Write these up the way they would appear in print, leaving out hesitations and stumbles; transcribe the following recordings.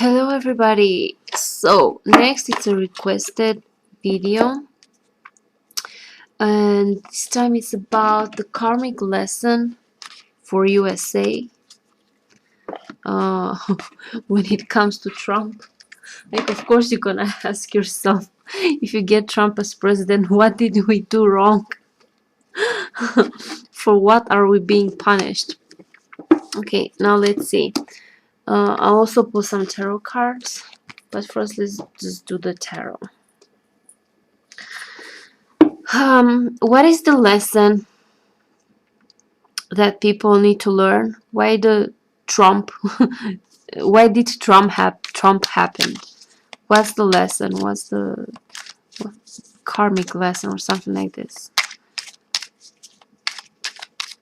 Hello everybody. So next it's a requested video, and this time it's about the karmic lesson for USA uh, when it comes to Trump. Like, of course you're gonna ask yourself, if you get Trump as president, what did we do wrong? For what are we being punished? Okay, now let's see. I'll also put some tarot cards, but first let's just do the tarot. What is the lesson that people need to learn? Why the Trump? Why did Trump happen? What's the lesson? What's the karmic lesson or something like this?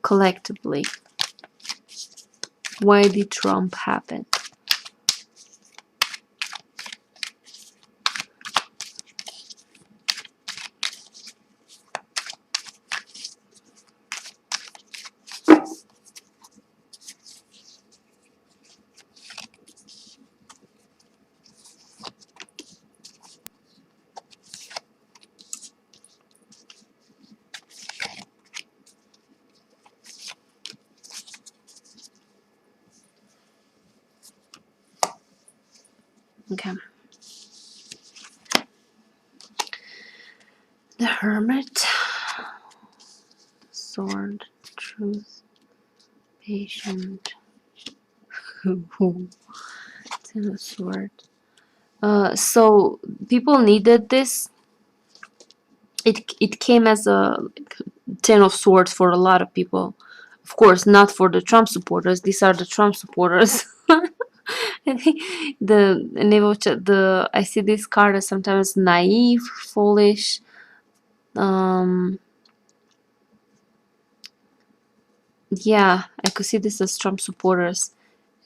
Collectively, why did Trump happen? Okay. The Hermit, Sword, Truth, Patient, Ten of Sword. So people needed this. It came as a Ten of Swords for a lot of people. Of course, not for the Trump supporters. These are the Trump supporters. I think I see this card as sometimes naive, foolish. Yeah, I could see this as Trump supporters,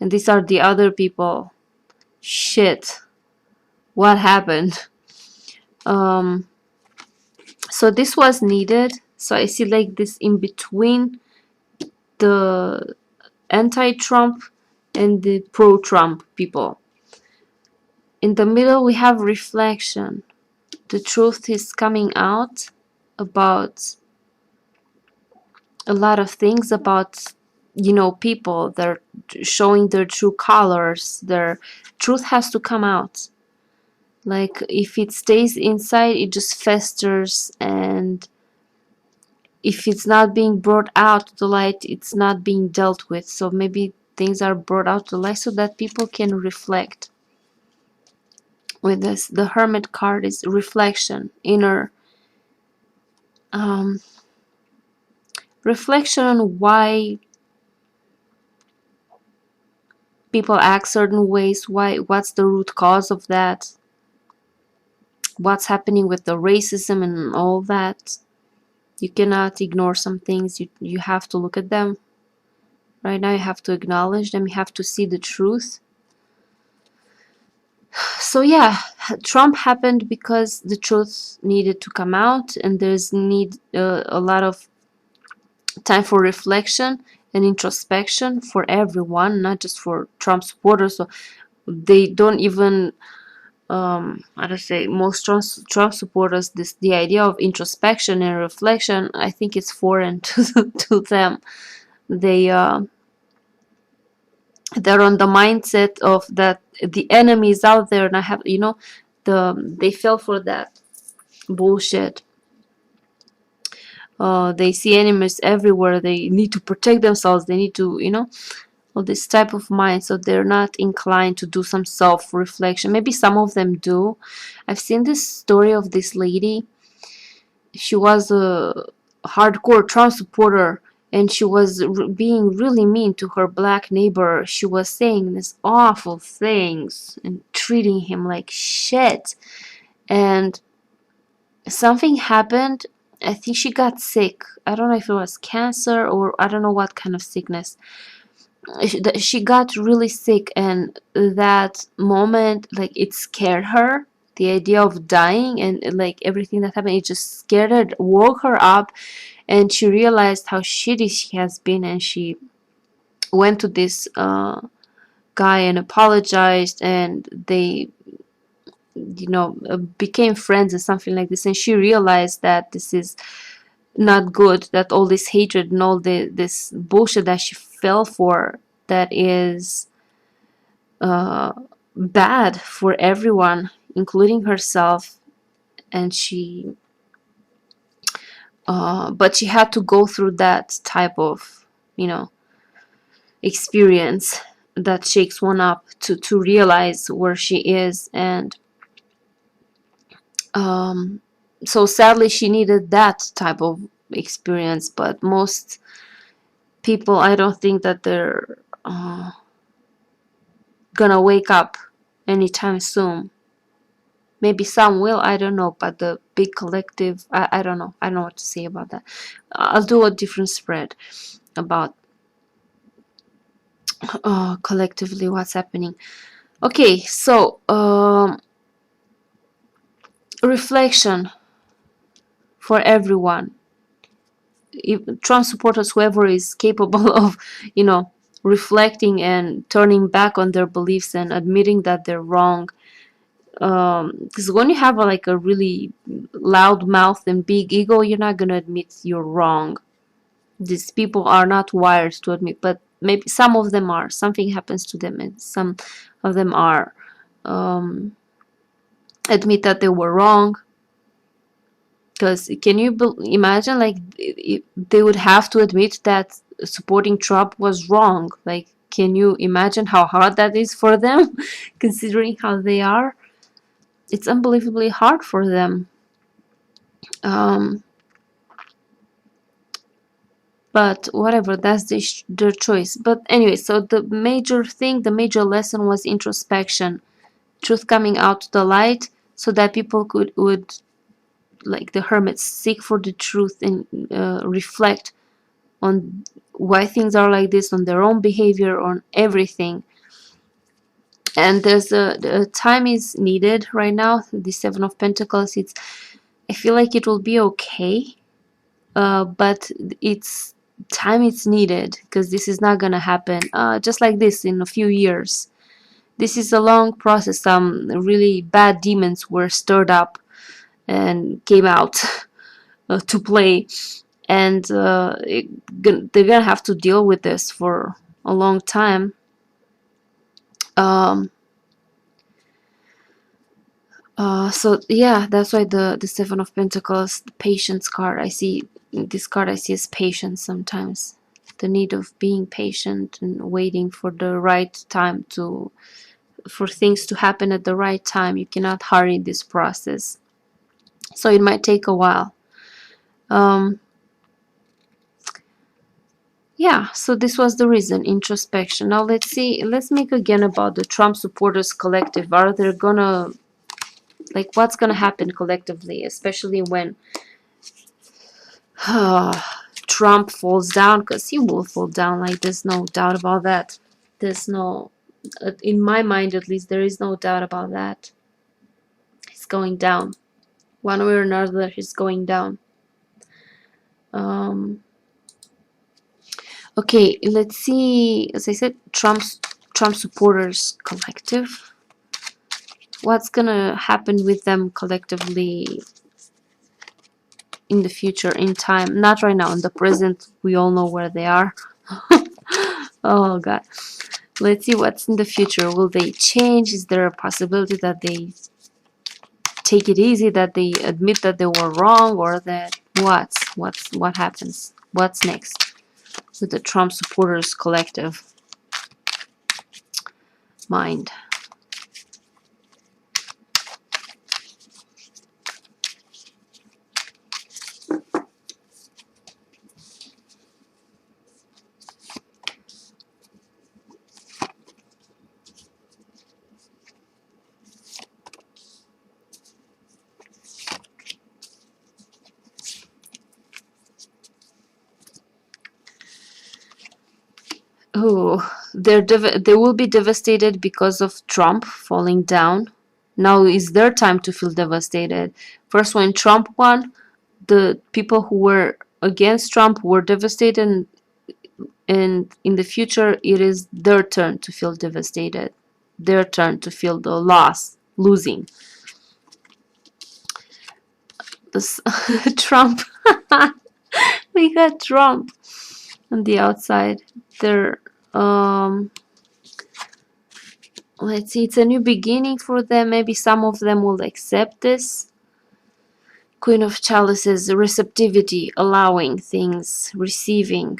and these are the other people. Shit, what happened? So this was needed. So I see like this in between the anti-Trump and the pro-Trump people. In the middle we have reflection. The truth is coming out about a lot of things, about, you know, people. They're showing their true colors. Their truth has to come out. Like, if it stays inside, it just festers, and if it's not being brought out to the light, it's not being dealt with. So maybe things are brought out to the light so that people can reflect. With this, the Hermit card is reflection, inner reflection on why people act certain ways, what's the root cause of that, what's happening with the racism and all that. You cannot ignore some things. You have to look at them. Right now you have to acknowledge them. You have to see the truth. So yeah, Trump happened because the truth needed to come out, and there's a lot of time for reflection and introspection for everyone, not just for Trump supporters. So they don't even how to say, most Trump supporters, the idea of introspection and reflection, I think it's foreign to them. They're on the mindset of that the enemy is out there, and I have, you know, they fell for that bullshit. They see enemies everywhere. They need to protect themselves. They need to, you know, all this type of mind. So they're not inclined to do some self-reflection. Maybe some of them do. I've seen this story of this lady. She was a hardcore Trump supporter, and she was being really mean to her black neighbor. She was saying these awful things and treating him like shit. And something happened. I think she got sick. I don't know if it was cancer or I don't know what kind of sickness. She got really sick, and that moment, like, it scared her. The idea of dying and like everything that happened, it just scared her, woke her up, and she realized how shitty she has been, and she went to this guy and apologized, and they, became friends or something like this. And she realized that this is not good, that all this hatred and all this bullshit that she fell for, that is bad for everyone, including herself. And but she had to go through that type of, experience that shakes one up to realize where she is. And so sadly she needed that type of experience. But most people, I don't think that they're gonna wake up anytime soon. Maybe some will, I don't know, but the big collective, I don't know. I don't know what to say about that. I'll do a different spread about collectively what's happening. Okay, so reflection for everyone. If Trump supporters, whoever is capable of, reflecting and turning back on their beliefs and admitting that they're wrong. Because when you have like a really loud mouth and big ego, you're not gonna admit you're wrong. These people are not wired to admit, but maybe some of them are. Something happens to them, and some of them are admit that they were wrong. Because can you imagine, like, they would have to admit that supporting Trump was wrong? Like, can you imagine how hard that is for them, considering how they are? It's unbelievably hard for them. But whatever, that's their choice. But anyway, so the major thing, the major lesson was introspection, truth coming out to the light, so that people would, like the hermits, seek for the truth and reflect on why things are like this, on their own behavior, on everything. And there's the time is needed right now. The Seven of Pentacles, I feel like it will be okay, but it's time it's needed, because this is not gonna happen just like this in a few years. This is a long process. Some really bad demons were stirred up and came out to play, and they're gonna have to deal with this for a long time. So yeah, that's why the Seven of Pentacles, the patience card, I see this card, I see as patience sometimes. The need of being patient and waiting for the right time for things to happen at the right time. You cannot hurry this process. So it might take a while. Yeah, so this was the reason, introspection. Now let's see, let's make again about the Trump supporters collective. Are they gonna, like, what's gonna happen collectively, especially when Trump falls down? Because he will fall down, like, there's no doubt about that. There's no, in my mind at least, there is no doubt about that. He's going down. One way or another, he's going down. Okay, let's see. As I said, Trump supporters collective. What's gonna happen with them collectively in the future, in time? Not right now, in the present. We all know where they are. Oh God. Let's see what's in the future. Will they change? Is there a possibility that they take it easy, that they admit that they were wrong, or that what happens? What's next with the Trump supporters collective mind? Oh, they will be devastated because of Trump falling down. Now is their time to feel devastated. First, when Trump won, the people who were against Trump were devastated, and and in the future it is their turn to feel devastated, their turn to feel the losing. This Trump. We got Trump on the outside there. Let's see, it's a new beginning for them. Maybe some of them will accept this. Queen of Chalices, receptivity, allowing things, receiving.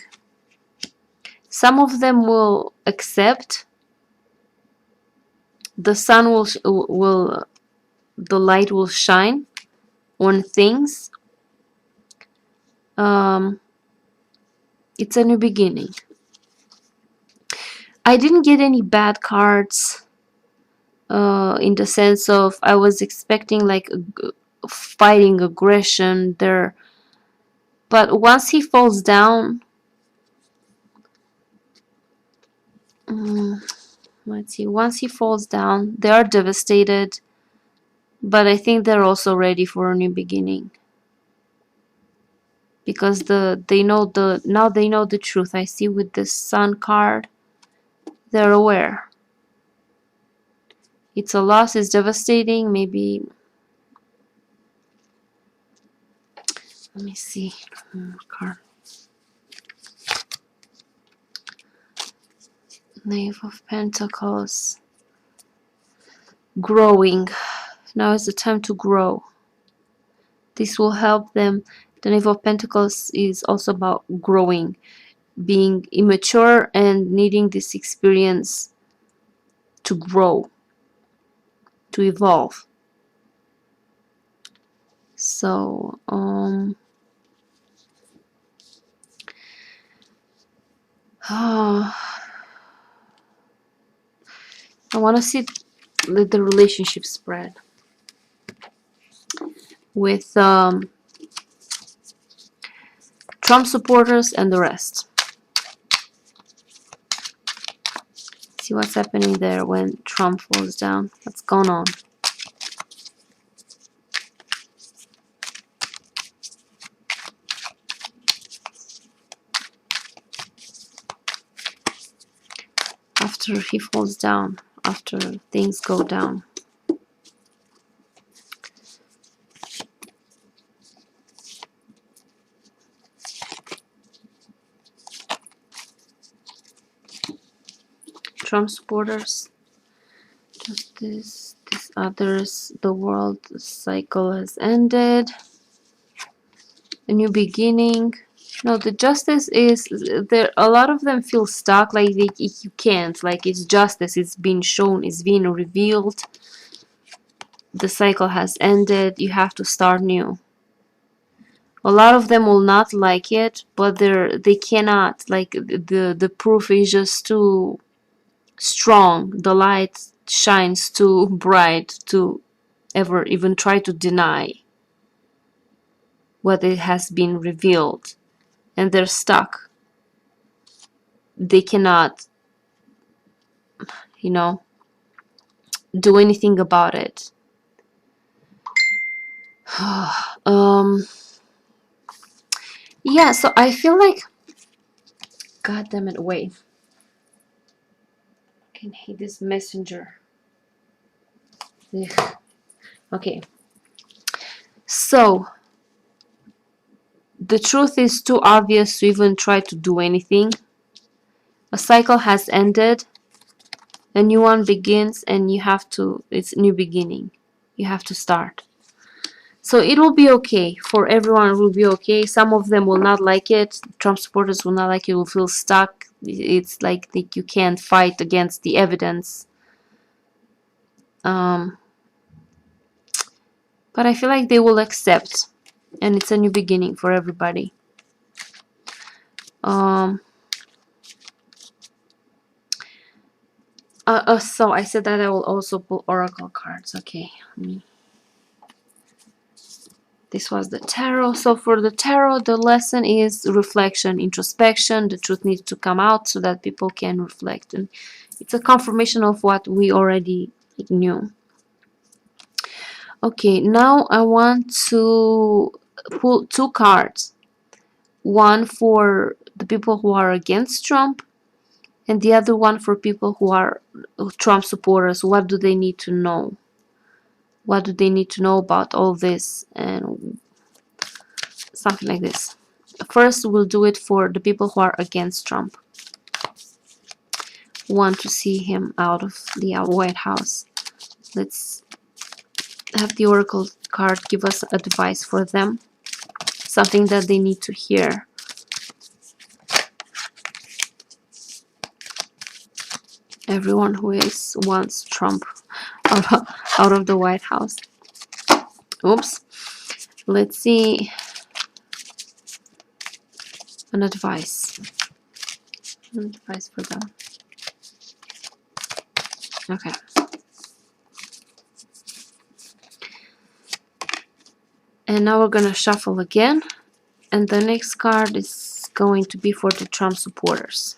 Some of them will accept. The sun will the light will shine on things. It's a new beginning. I didn't get any bad cards in the sense of I was expecting like fighting, aggression there, but once he falls down, let's see, once he falls down, they are devastated, but I think they're also ready for a new beginning, because they know the truth. I see with this Sun card, they're aware. It's a loss, it's devastating. Maybe, let me see, card. Knave of Pentacles. Growing. Now is the time to grow. This will help them. The Knave of Pentacles is also about growing, being immature and needing this experience to grow, to evolve. So, I want to see the relationship spread with Trump supporters and the rest. See what's happening there when Trump falls down. What's going on? After he falls down, after things go down. Trump supporters, justice, these others, the world cycle has ended, a new beginning. No, the justice is there. A lot of them feel stuck, like you can't, like it's justice, it's been shown, it's been revealed, the cycle has ended, you have to start new. A lot of them will not like it, but they cannot, like the proof is just too strong, the light shines too bright to ever even try to deny what it has been revealed, and they're stuck. They cannot, do anything about it. Yeah, so I feel like, god damn it, wait, I can hate this messenger. Ugh. Okay, so the truth is too obvious to even try to do anything. A cycle has ended, a new one begins, and you have to, it's a new beginning, you have to start. So it will be okay. For everyone, it will be okay. Some of them will not like it. Trump supporters will not like it, will feel stuck. It's like you can't fight against the evidence. But I feel like they will accept. And it's a new beginning for everybody. So I said that I will also pull oracle cards. Okay. This was the tarot. So for the tarot, the lesson is reflection, introspection. The truth needs to come out so that people can reflect. And it's a confirmation of what we already knew. Okay, now I want to pull two cards. One for the people who are against Trump, and the other one for people who are Trump supporters. What do they need to know? What do they need to know about all this? And something like this. First, we'll do it for the people who are against Trump, want to see him out of the White House. Let's have the Oracle card give us advice for them, something that they need to hear. Everyone who wants Trump out of the White House. Oops. Let's see an advice. An advice for them. Okay. And now we're gonna shuffle again, and the next card is going to be for the Trump supporters.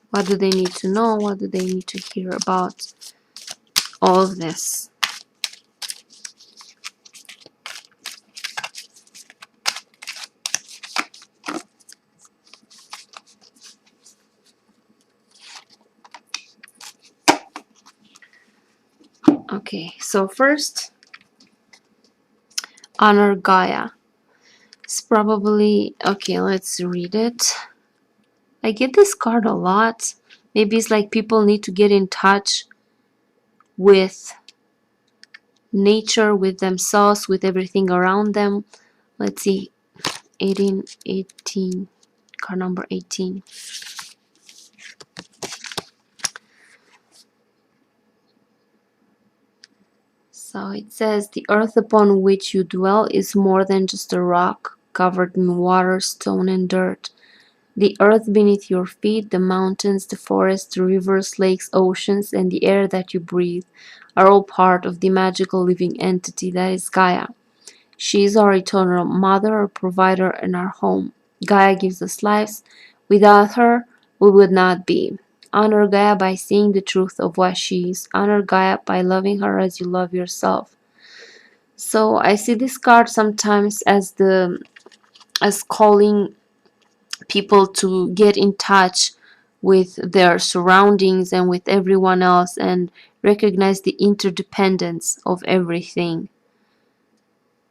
What do they need to know? What do they need to hear about all of this? Okay, so first, honor Gaia. It's probably, okay, let's read it. I get this card a lot. Maybe it's like people need to get in touch with nature, with themselves, with everything around them. Let's see, 18, card number 18. So it says, the earth upon which you dwell is more than just a rock covered in water, stone, and dirt. The earth beneath your feet, the mountains, the forests, the rivers, lakes, oceans, and the air that you breathe are all part of the magical living entity that is Gaia. She is our eternal mother, our provider, and our home. Gaia gives us lives. Without her, we would not be. Honor Gaia by seeing the truth of what she is. Honor Gaia by loving her as you love yourself. So I see this card sometimes as calling people to get in touch with their surroundings and with everyone else and recognize the interdependence of everything.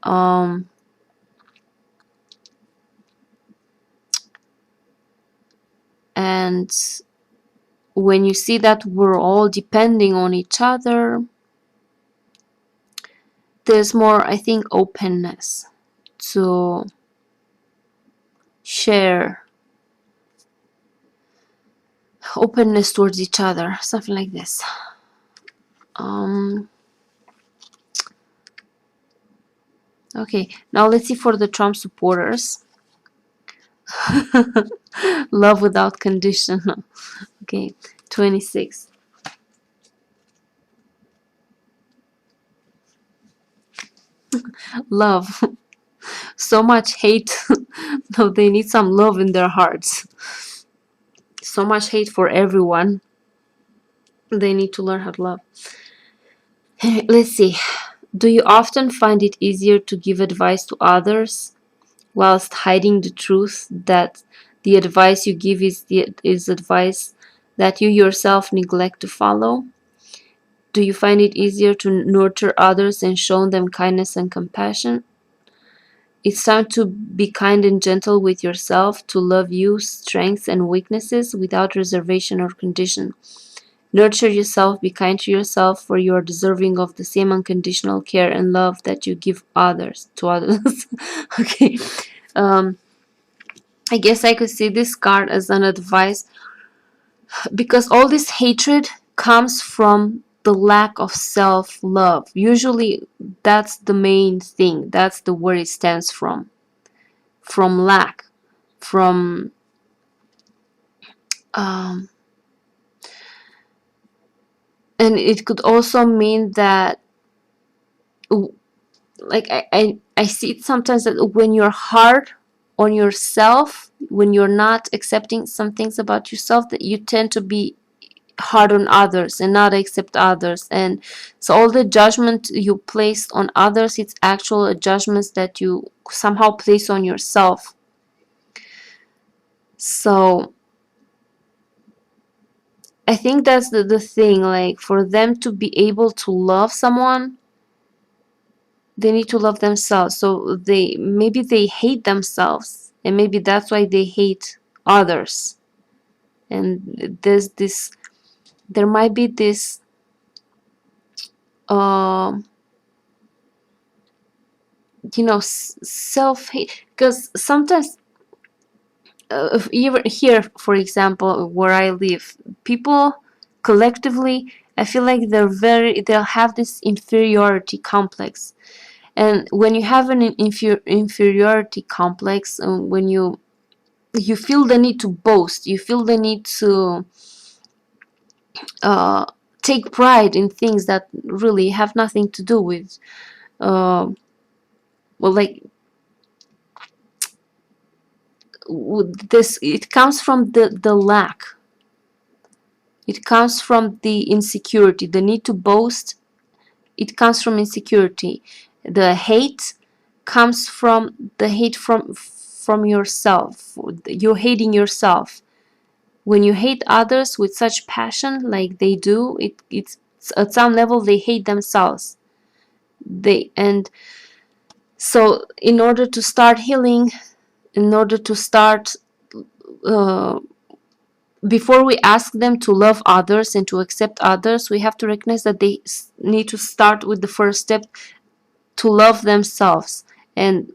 And when you see that we're all depending on each other, there's more, I think, openness to share, openness towards each other, something like this. Okay, now let's see for the Trump supporters. Love without condition. Okay, 26. Love. So much hate. No, they need some love in their hearts. So much hate for everyone. They need to learn how to love. Let's see. Do you often find it easier to give advice to others whilst hiding the truth that the advice you give is advice that you yourself neglect to follow? Do you find it easier to nurture others and show them kindness and compassion? It's time to be kind and gentle with yourself, to love you, strengths and weaknesses without reservation or condition. Nurture yourself, be kind to yourself, for you are deserving of the same unconditional care and love that you give to others. Okay. I guess I could see this card as an advice, because all this hatred comes from the lack of self-love. Usually that's the main thing. That's the word it stems from. From lack. From and it could also mean that, like, I see it sometimes that when you're hard on yourself, when you're not accepting some things about yourself, that you tend to be hard on others and not accept others. And so all the judgment you place on others, it's actual judgments that you somehow place on yourself. So I think that's the thing, like for them to be able to love someone, they need to love themselves. So they hate themselves, and maybe that's why they hate others. And there might be this um self hate, because sometimes even here, for example, where I live, people collectively, I feel like they'll have this inferiority complex. And when you have an inferiority complex, when you feel the need to boast, you feel the need to uh, take pride in things that really have nothing to do with uh, well, like this. It comes from the lack. It comes from the insecurity, the need to boast. It comes from insecurity. The hate comes from the hate from yourself. You're hating yourself. When you hate others with such passion like they do, it's at some level they hate themselves. And so in order to start healing, in order to start uh, before we ask them to love others and to accept others, we have to recognize that they need to start with the first step, to love themselves. And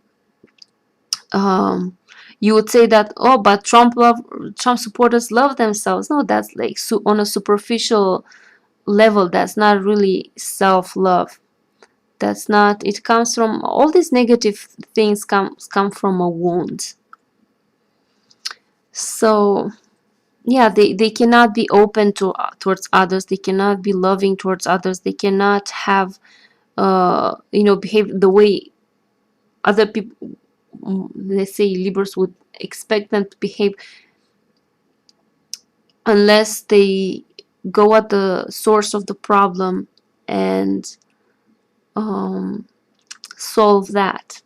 um, you would say that, oh, but Trump supporters love themselves. No, that's like on a superficial level. That's not really self-love. That's not. It comes from all these negative things. Come from a wound. So yeah, they cannot be open towards others. They cannot be loving towards others. They cannot have behave the way other people, let's say Libras, would expect them to behave, unless they go at the source of the problem and solve that.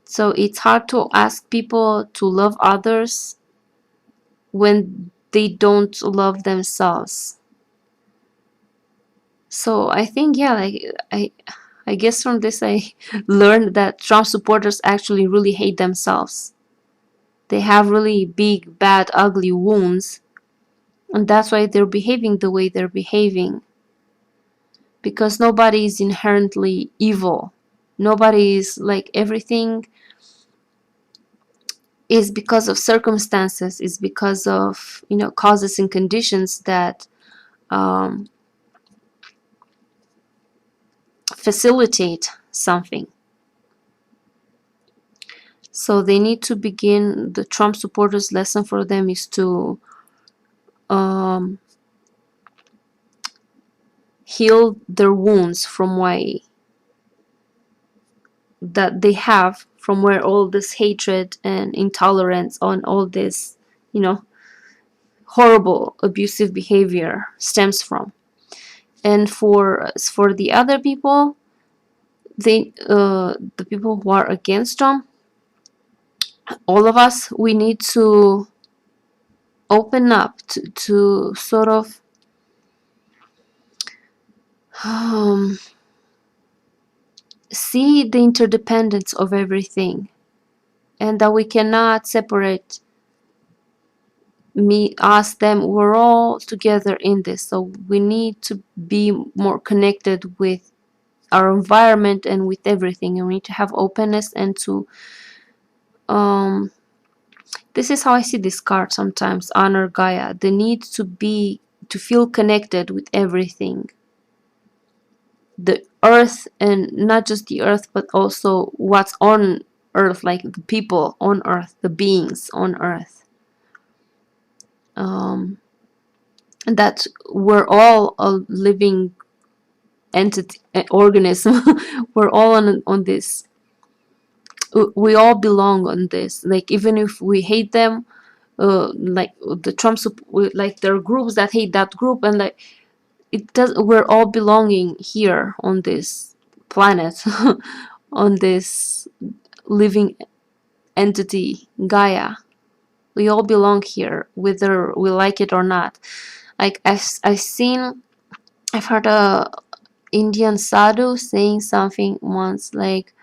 So it's hard to ask people to love others when they don't love themselves. So I think, yeah, like I guess from this I learned that Trump supporters actually really hate themselves. They have really big, bad, ugly wounds, and that's why they're behaving the way they're behaving. Because nobody is inherently evil. Nobody is like, everything is because of circumstances, is because of causes and conditions that um, facilitate something. So they need to begin. The Trump supporters' lesson for them is to um, heal their wounds from why that they have, from where all this hatred and intolerance on all this horrible abusive behavior stems from. And for the other people, the people who are against Trump, all of us, we need to open up to sort of um, see the interdependence of everything, and that we cannot separate me, us, them. We're all together in this. So we need to be more connected with our environment and with everything, and we need to have openness and to um this is how I see this card sometimes: honor Gaia, the need to feel connected with everything, the earth, and not just the earth but also what's on earth, like the people on earth, the beings on earth, and that we're all a living entity, organism. We're all on this, we all belong on this. Like, even if we hate them, like the Trumps, like there are groups that hate that group, and like it does, we're all belonging here on this planet, on this living entity Gaia. We all belong here, whether we like it or not. Like I've heard a Indian sadhu saying something once, like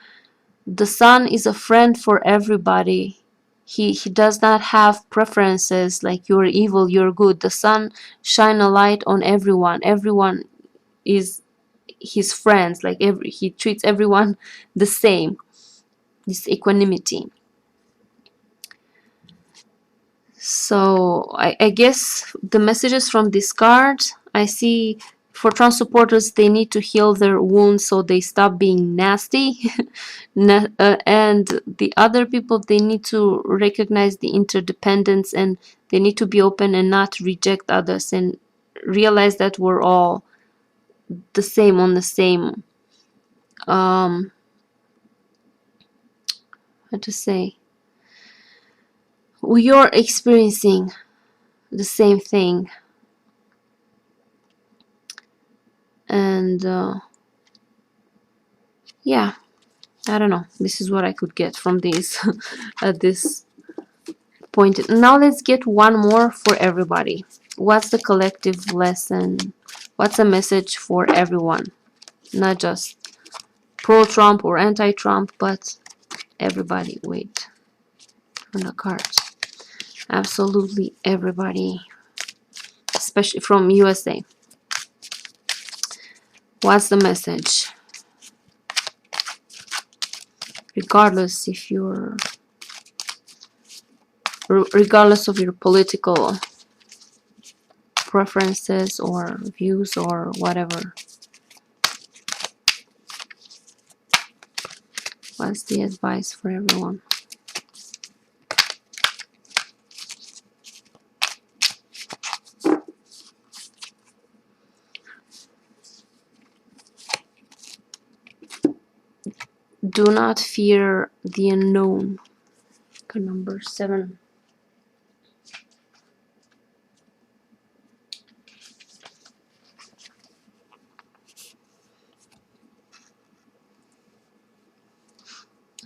the sun is a friend for everybody. He does not have preferences like you're evil, you're good. The sun shine a light on everyone. Everyone is his friends. Like he treats everyone the same. This equanimity. So I guess the messages from this card, I see for trans supporters, they need to heal their wounds so they stop being nasty. And the other people, they need to recognize the interdependence, and they need to be open and not reject others, and realize that we're all the same on the same, how to say, you're experiencing the same thing. And yeah, I don't know. This is what I could get from this at this point. Now let's get one more for everybody. What's the collective lesson? What's a message for everyone? Not just pro-Trump or anti-Trump, but everybody. Wait, from the cards. Absolutely everybody, especially from USA. What's the message? Regardless if you're, regardless of your political preferences or views or whatever. What's the advice for everyone? Do not fear the unknown. Number 7.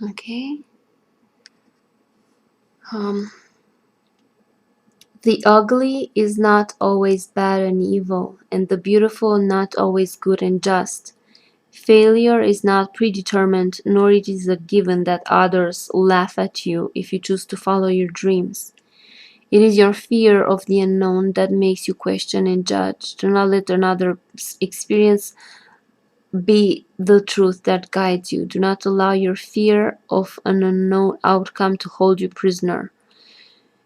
Okay. The ugly is not always bad and evil, and the beautiful not always good and just. Failure is not predetermined, nor it is a given that others laugh at you if you choose to follow your dreams. It is your fear of the unknown that makes you question and judge. Do not let another experience be the truth that guides you. Do not allow your fear of an unknown outcome to hold you prisoner.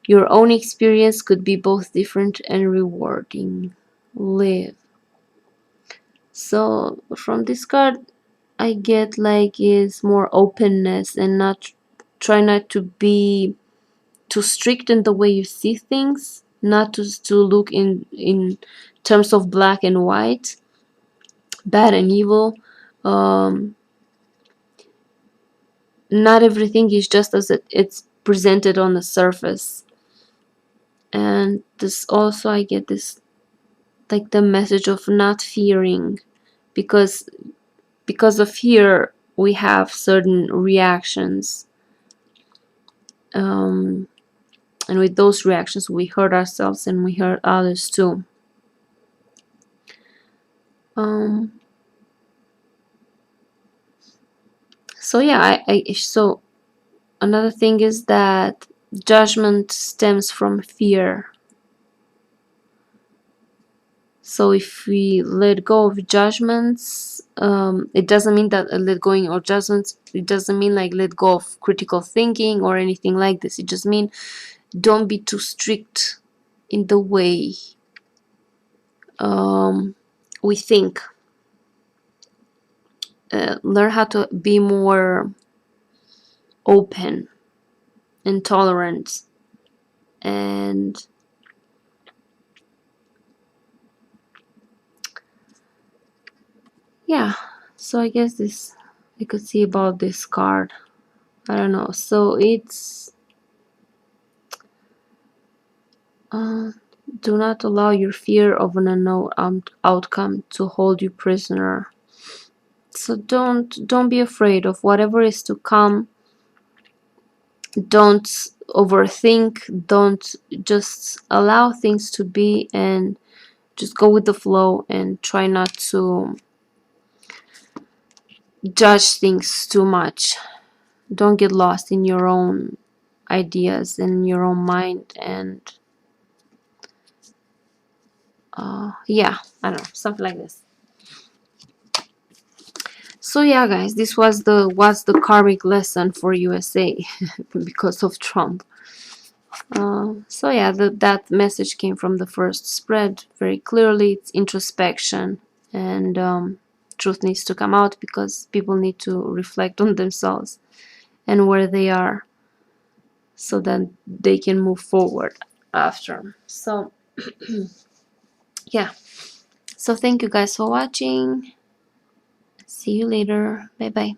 Your own experience could be both different and rewarding. Live. So from this card, I get like is more openness, and not try not to be too strict in the way you see things, not to look in terms of black and white, bad and evil. Not everything is just as it's presented on the surface. And this also, I get this like the message of not fearing, because of fear we have certain reactions, and with those reactions we hurt ourselves and we hurt others too. So yeah, so another thing is that judgment stems from fear. So if we let go of judgments, it doesn't mean that let going of judgments, it doesn't mean like let go of critical thinking or anything like this. It just means don't be too strict in the way we think. Learn how to be more open and tolerant, and yeah. So I guess this I could see about this card. I don't know. So it's do not allow your fear of an unknown outcome to hold you prisoner. So don't be afraid of whatever is to come. Don't overthink. Don't, just allow things to be and just go with the flow, and try not to judge things too much. Don't get lost in your own ideas and your own mind. And yeah, I don't know, something like this. So yeah, guys, this was the karmic lesson for USA because of Trump. So yeah, that message came from the first spread very clearly. It's introspection, and truth needs to come out because people need to reflect on themselves and where they are, so that they can move forward after. So yeah, so thank you guys for watching. See you later. Bye bye.